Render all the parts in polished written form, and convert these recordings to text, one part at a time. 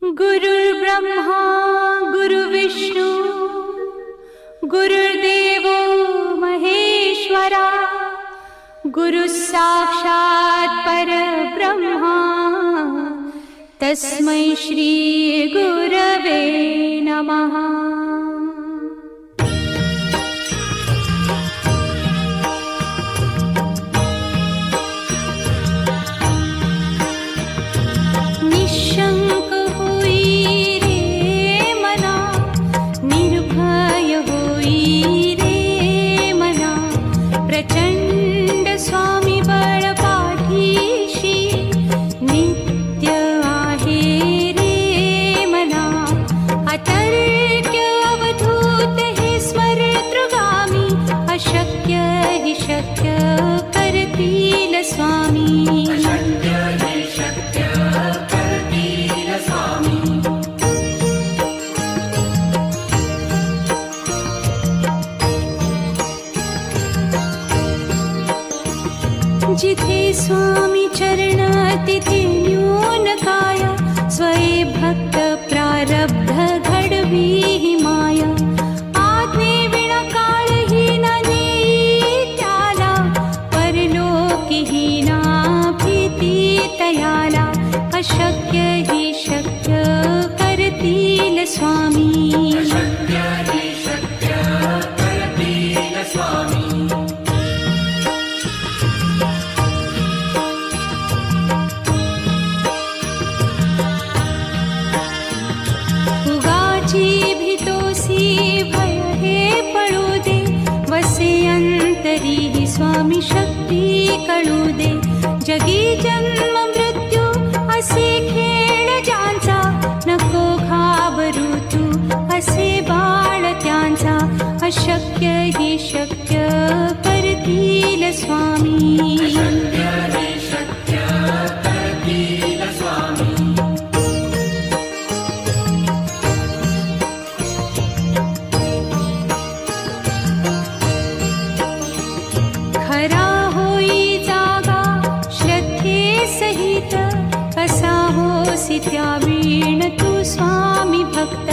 गुरुर्ब्रह्मा गुरुर्विष्णू गुरुर्देवो महेश्वरा गुरुः साक्षात् परब्रह्मा तस्मै श्री गुरवे नमः। जिथे स्वामी चरण तिथे न्यून काया स्वये भक्त प्रारब्ध घडवी ही माया। आज्ञे विना काळहीन नेई त्याला परलोकीहीना भीती तयाला। अशक्य ही शक्य करतील स्वामी। स्वामी शक्ती कळू दे। जगी जन्म मृत्यू असे खेळ ज्यांचा नको घाबरू तू असे बाळ त्यांचा। अशक्य ही शक्य करतील स्वामी। खरा होई जागा श्रद्धे सहित कसा होसी त्या वीण तू स्वामी भक्त।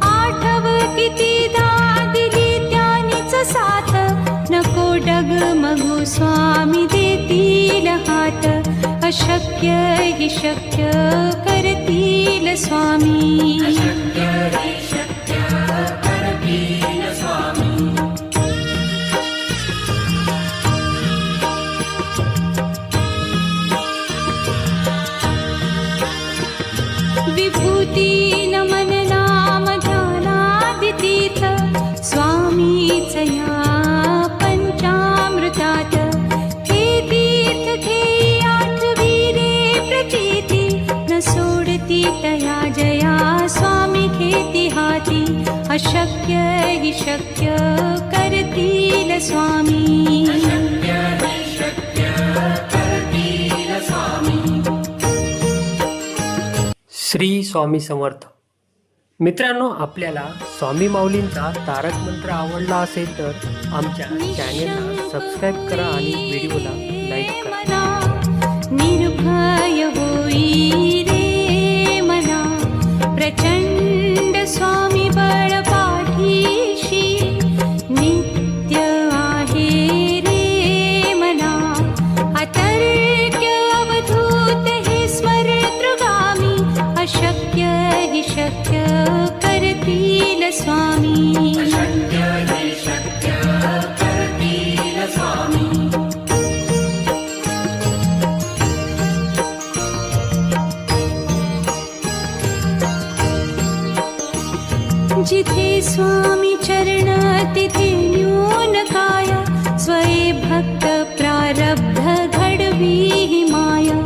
आठव कितीदा दिली त्यानीच साथ नको डगमगू स्वामी देतील हात। अशक्य ही शक्य करतील स्वामी। विभूती नमन नाम ध्यानादितीर्थ स्वामीच या पंचामृतात। हे तीर्थ घेई आठवी रे प्रचिती न सोडती तया जया स्वामी घेती हाती। अशक्य ही शक्य करतील स्वामी। श्री स्वामी समर्थ। मित्रांनो, आपल्याला स्वामी माऊलींचा तारक मंत्र आवडला असेल तर आमच्या चॅनेलला सबस्क्राईब करा आणि व्हिडिओला लाईक करा। निर्भय होई रे मना प्रचंड स्वामी बळ पाठीशी। नित्य आहे रे मना अतर्क्य अवधूत हे स्मरतृगामी। अशक्य ही शक्य करतील स्वामी। जिथे स्वामी चरण तिथे न्यून काया स्वये भक्त प्रारब्ध घडवी ही माया।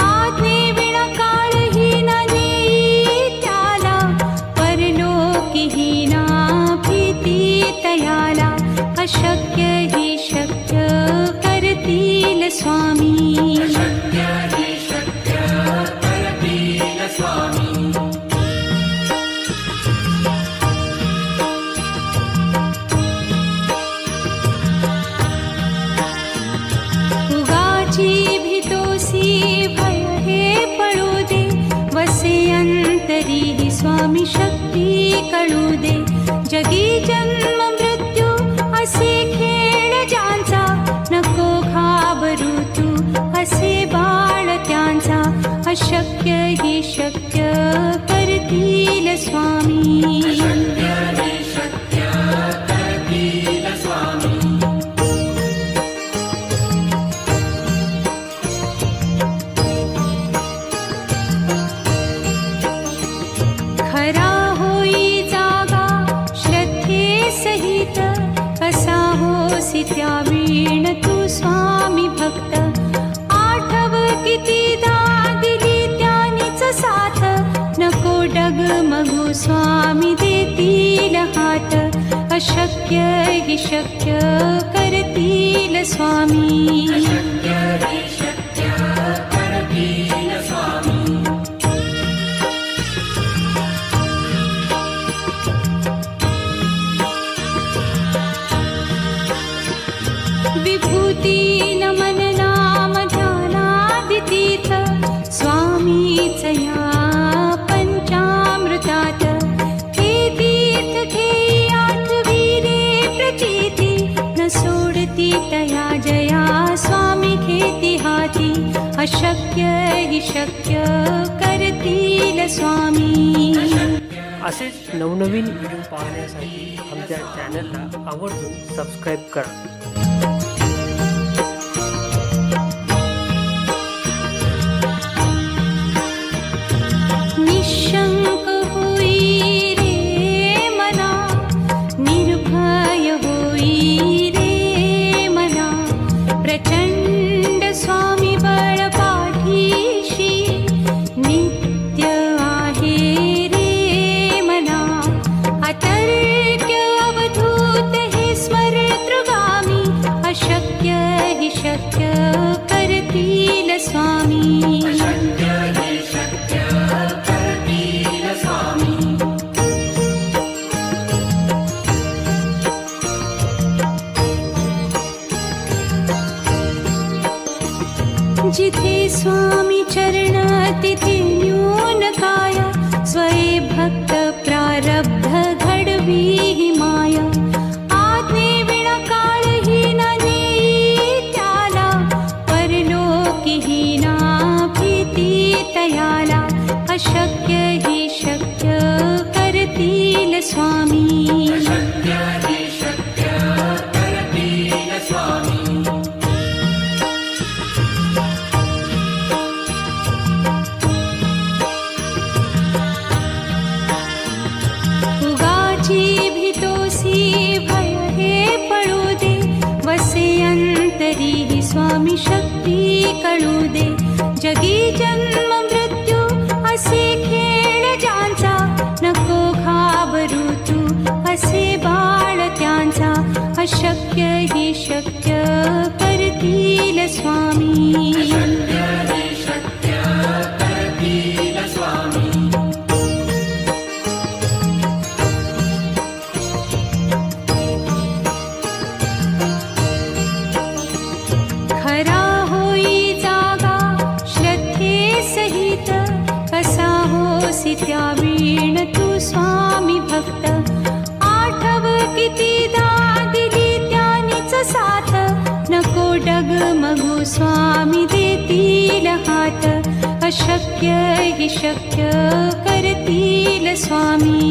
आज्ञे विना काळहीन नेई त्याला परलोकीहीना भीती तयाला। अशक्य ही शक्य करतील स्वामी। उगाची भीतोसी स्वामी शक्ती कळू दे. जगी जन्म मृत्यू असे खेळ ज्यांचा, नको घाबरू तू असे बाळ त्यांचा. अशक्य ही शक्य करतील स्वामी. खरा होई जागा श्रद्धे सहित, कसा होसी त्या वीण तू स्वामी भक्त. आठव कितीदा दिली त्यानीच साथ, नको डगमगू स्वामी देतील हात. अशक्य ही शक्य करतील स्वामी. विभूती नमन नाम ध्यानादितीर्थ, स्वामीच या पंचामृतात. हे तीर्थ घेई आठविले प्रचिती, न सोडती तया जया स्वामी घेती हाती. अशक्य ही शक्य करतील स्वामी. असेच नवनवीन व्हिडिओ पाहण्यासाठी आमच्या चॅनलला आवर्जून सबस्क्राईब करा. निशंक होई रे मना, निर्भय होई रे मना. प्रचंड स्वामी बळ पाठीशी, नित्य आहे रे मना. अतर्क्य अवधूत हे स्मरतृगामी, अशक्य हि शक्य करतील स्वामी. जिथे स्वामी चरण तिथे न्यून काय, स्वये भक्त प्रारब्ध घडवी ही माया. आज्ञे विना काळही न नेई त्याला, परलोकी ही ना भीती तयाला. अशक्य ही शक्य करतील स्वामी. उगाची भीतोसी भय हे पळू दे, वसे अंतरी ही स्वामी शक्ती कळू दे. जगी जन्म मृत्यू असे खेळ ज्यांचा, नको घाबरू तू असे बाळ त्यांचा. अशक्य ही शक्य करतील स्वामी. खरा होई जागा श्रद्धे सहित, कसा होसी त्या वीण तू स्वामी भक्त. आठव कितीदा दिली त्यानीच साथ, नको डगमगू स्वामी देतील हात. अशक्य हि शक्य करतील स्वामी.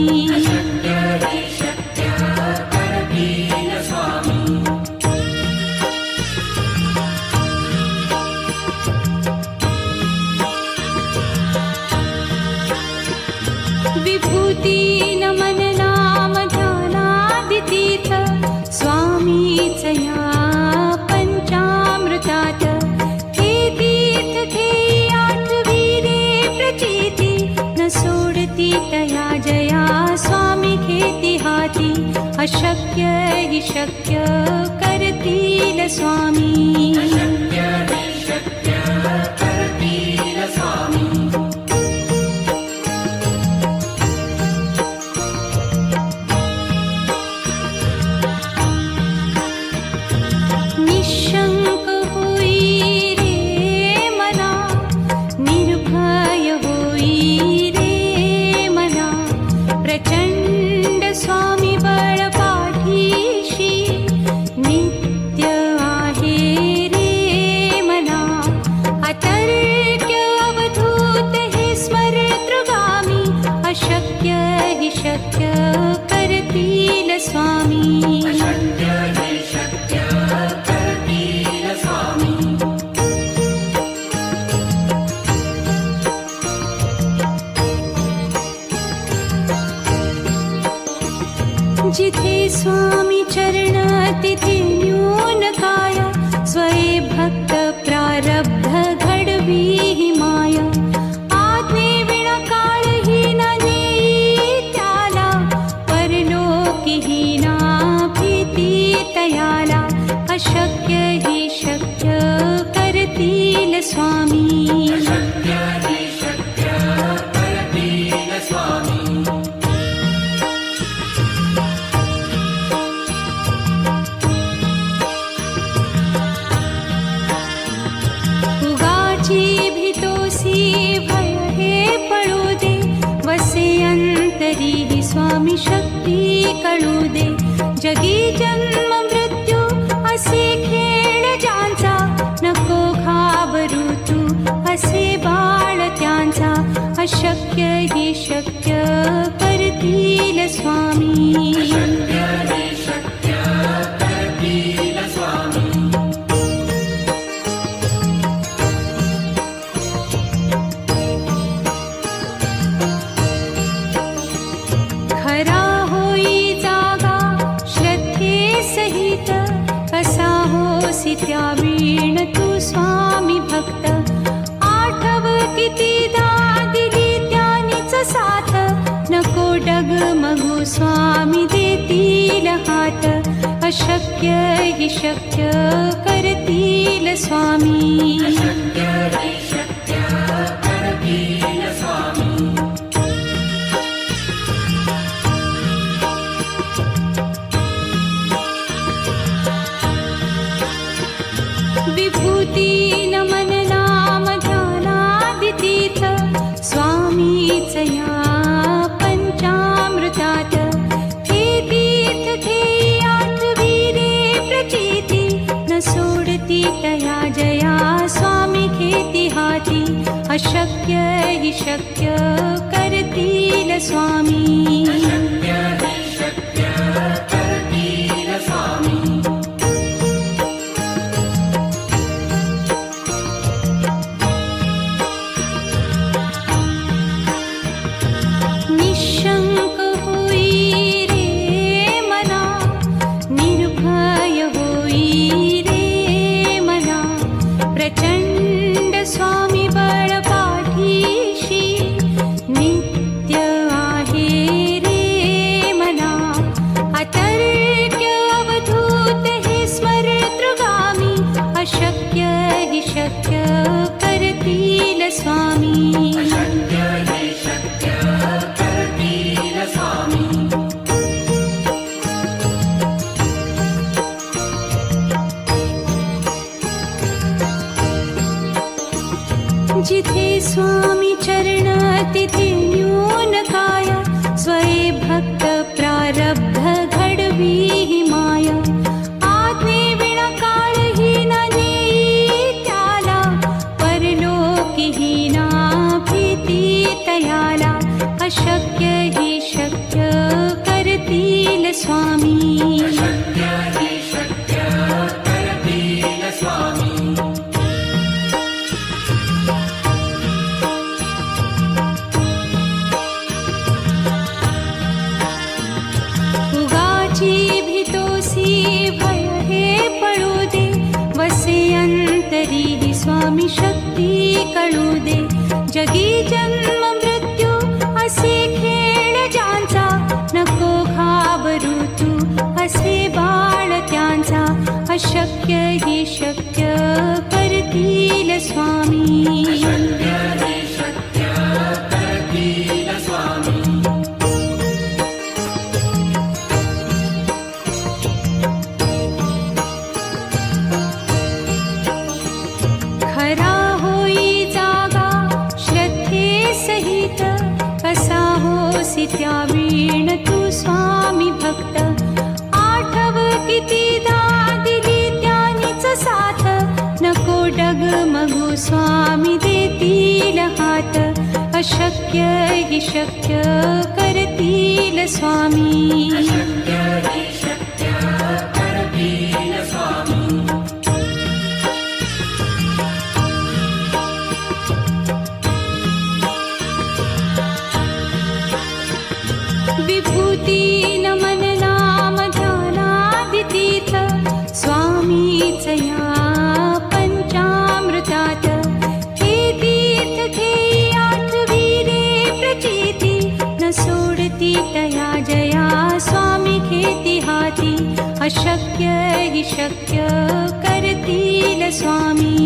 विभूती नमन नाम ध्यानादितीर्थ, स्वामीच या पंचामृतात. हे तीर्थ घेई आठविले प्रचिती, न सोडती तया जया स्वामी घेती हाती. अशक्य हि शक्य करतील स्वामी. निशंक होई रे मना, निर्भय होई रे मना. अशक्य हि शक्य करतील स्वामी. जिथे स्वामी चरण तिथे न्यून काया, स्वये भक्त प्रारब्ध घडवी ही माया. आज्ञे विना काळही न नेई त्याला, परलोकीही ना भीती तयाला. अशक्य हि शक्य करतील स्वामी. स्वामी शक्ती कळू दे. जगी जन्म मृत्यू असे खेळ ज्यांचा, नको घाबरू तू असे बाळ त्यांचा. अशक्य हि शक्य करतील स्वामी. त्यावीण तू स्वामी भक्त, आठव कितीदा दिली त्यानीच साथ. नको डगमगू स्वामी देतील हात. अशक्य हि शक्य करतील स्वामी. विभूती नमन नाम ध्यानादितीर्थ, स्वामीच या पंचामृतात. हे तीर्थ घेई आठवी रे प्रचिती, न सोडती तया जया स्वामी घेती हाती. अशक्य हि शक्य करतील स्वामी. अशक्य हि शक्य करतील स्वामी. जिथे स्वामी चरण तिथे न्यून काया, स्वये भक्त प्रारब्ध घडवी ही माया. आज्ञे विना काळही न नेई त्याला, परलोकीही ना भीती तयाला. अशक्य हि शक्य करतील स्वामी. स्वामी शक्ती कळू दे. जगी जन्म मृत्यू असे खेळ ज्यांचा, नको घाबरू तू असे बाळ त्यांचा. अशक्य हि शक्य करतील स्वामी. त्यावीण तू स्वामी भक्त, आठव कितीदा दिली त्यानीच साथ. नको डगमगू स्वामी देतील हात. अशक्य हि शक्य करतील स्वामी. विभूती नमन नाम ध्यानादितीर्थ स्वामीच या पंचामृतात. हे तीर्थ घेई आठविरे प्रचिती न सोडती तया जया स्वामी घेती हाती. अशक्य हि शक्य करतील स्वामी.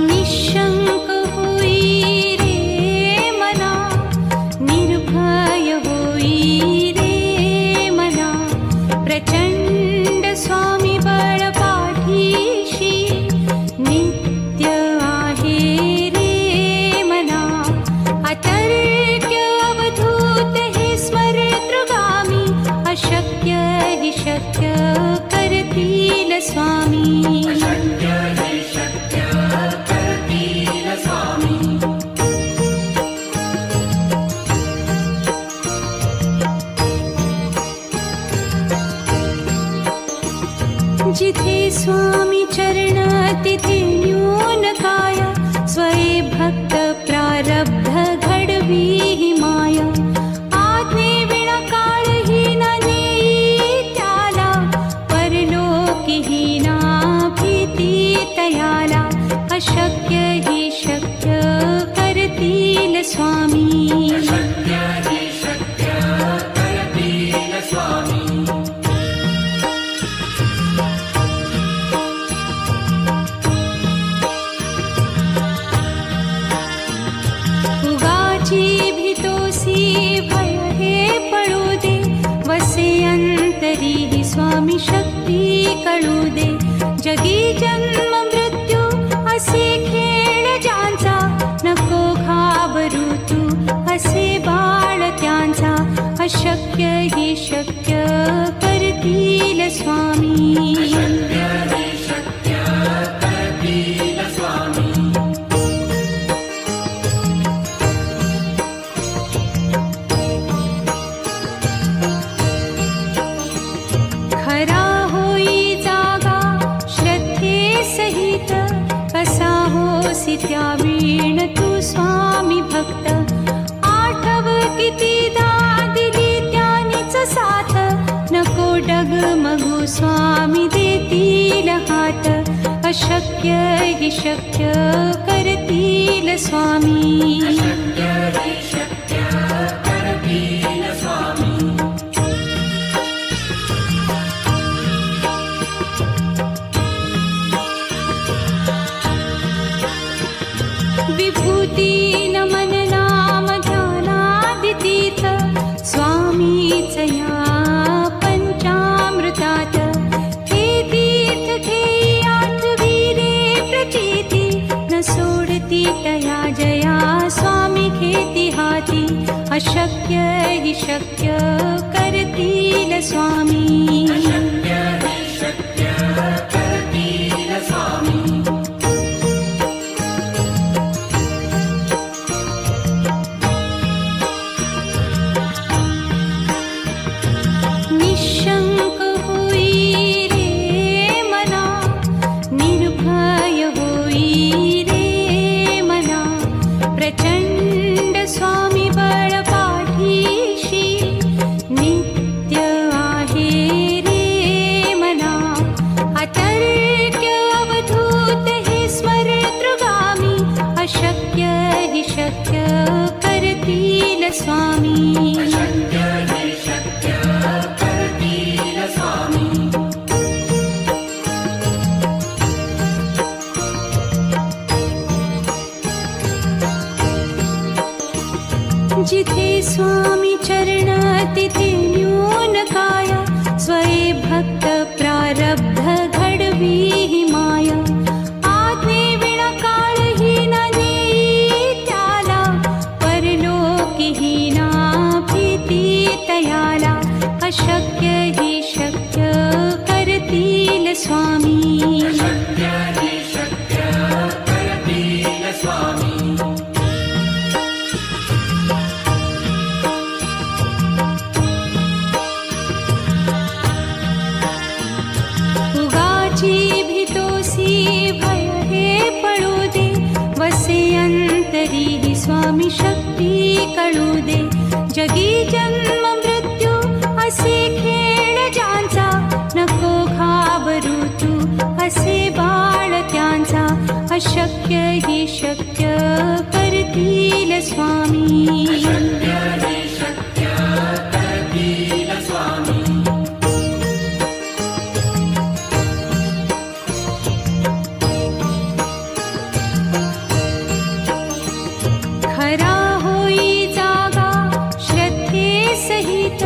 निशंक होई रे मना, निर्भय होई रे मना. प्रचंड स्वामी बळ पाठीशी नित्य आहे रे मना. अतर्क्य अवधूत हे स्मरतृगामी. अशक्य हि शक्य करतील स्वामी. जिथे स्वामी चरण तिथे न्यून काय. स्वये भक्त प्रारब्ध घडवी ही माया. आज्ञे विना काळही न नेई त्याला. परलोकीही ना भीती तयाला. अशक्य हि शक्य करतील स्वामी. उगाची भीतोसी भय हे पळू दे. वसे अंतरी ही स्वामी शक्ती कळू दे. जगी जन्म मृत्यू असे खेळ ज्यांचा. नको घाबरू तू असे बाळ त्यांचा. अशक्य हि शक्य करतील स्वामी. खरा होई जागा श्रद्धे सहित. कसा होसी त्या वीण तू स्वामी भक्त. आठव कितीदा दिली त्यानीच साथ. नको डगमगू स्वामी देतील हात. अशक्य हि शक्य करतील स्वामी. विभूती नमन नाम ध्यानादितीर्थ स्वामीच या पंचामृतात. हे तीर्थ घेई आठविरे प्रचिती न सोडती तया जया स्वामी घेती हाती. अशक्य हि शक्य करतील स्वामी. निशंक होई रे मना, निर्भय होई रे मना. प्रचंड स्वामी बळ पाठीशी नित्य आहे रे मना. अतर्क्य अवधूत हे स्मरतृगामी. अशक्य हि शक्य करतील स्वामी. जिथे स्वामी चरण तिथे न्यून काय. स्वये भक्त प्रारब्ध घडवी ही माया. आज्ञे विना काळही न नेई त्याला. परलोकीही ना अशक्य हि शक्य करतील स्वामी उगाची भीतोसी भय हे पडू दे वसे अंतरी ही स्वामी शक्ती कळू दे जगी जन्म मृत्यू असे खेळ ज्यांचा नको घाबरू तू असे बाळ त्यांचा अशक्य हि शक्य करतील स्वामी खरा होई जागा श्रद्धे सहित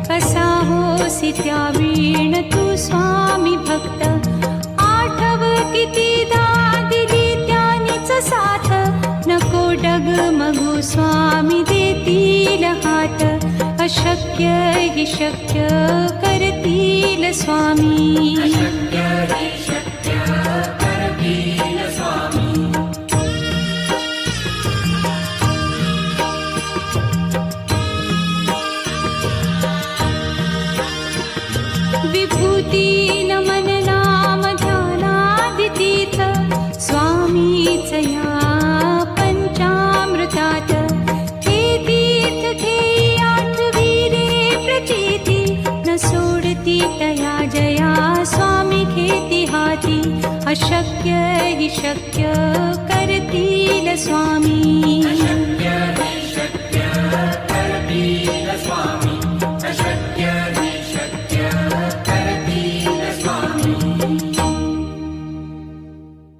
कसा होसी त्या वीण तू स्वामी भक्त आठव कितीदा दिली त्यानीच साथ नको डगमगू स्वामी देतील हात अशक्य हि शक्य करतील स्वामी विभूती नमन नाम ध्यानादितीत स्वामीच या पंचामृतात हे तीर्थ घेई आठवी रे प्रचिती न सोडती तया जया स्वामी घेती हाती अशक्य हि शक्य करतील स्वामी